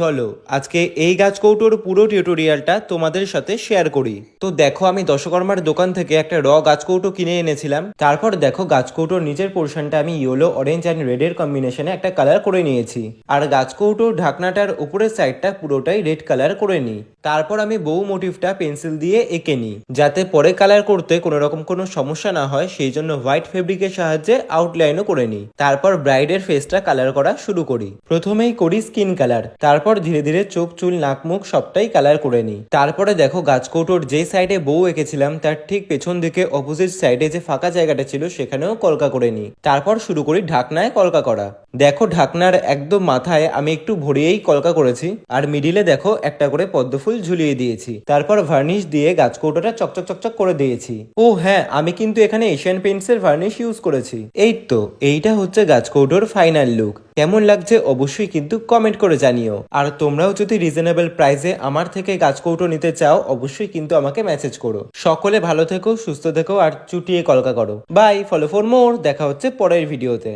চলো আজকে এই গাছ কৌটোর পুরো টিউটোরিয়ালটা তোমাদের সাথে শেয়ার করি। তো দেখো, আমি দশকর্মার দোকান থেকে একটা গাছ কৌটো কিনে এনেছিলাম। তারপর দেখো, গাছ কৌটোর নিচের পোর্শনটা আমি ইয়েলো, অরেঞ্জ অ্যান্ড রেডের কম্বিনেশনে একটা কালার করে নিয়েছি। আর গাছ কৌটোর ঢাকনাটার উপরের সাইডটা পুরোটাই রেড কালার করে নিই। তারপর আমি বউ মোটিভটা পেন্সিল দিয়ে এঁকে নিই, যাতে পরে কালার করতে কোনো রকম কোনো সমস্যা না হয়, সেই জন্য হোয়াইট ফেব্রিকের সাহায্যে আউটলাইনও করে নিই। তারপর ব্রাইডের ফেসটা কালার করা শুরু করি। প্রথমেই করি স্কিন কালার, তারপর ধীরে ধীরে চোখ, চুল, নাক, মুখ সবটাই কালার করে নিই। তারপরে দেখো, গাছ কৌটোর যে সাইডে বউ এঁকেছিলাম তার ঠিক পেছন দিকে অপোজিট সাইডে যে ফাঁকা জায়গাটা ছিল সেখানেও কলকা করে নিই। তারপর শুরু করি ঢাকনায় কলকা করা। দেখো, ঢাকনার একদম মাথায় আমি একটু ভরিয়েই কলকা করেছি, আর মিডিলে দেখো একটা করে পদ্মফুল ঝুলিয়ে দিয়েছি। তারপর ভার্নিশ দিয়ে গাছ কৌটোটা চকচক চকচক করে দিয়েছি। ও হ্যাঁ, আমি কিন্তু এখানে এশিয়ান পেইন্টসের ভার্নিশ ইউজ করেছি। এই তো, এইটা হচ্ছে গাছ কৌটোর ফাইনাল লুক। কেমন লাগছে অবশ্যই কিন্তু কমেন্ট করে জানিও। আর তোমরাও যদি রিজনেবল প্রাইসে আমার থেকে গাছ কৌটো নিতে চাও, অবশ্যই কিন্তু আমাকে মেসেজ করো। সকলে ভালো থেকো, সুস্থ থেকো, আর চুটিয়ে কলকা করো। Bye, follow for more. দেখা হচ্ছে পরের ভিডিওতে।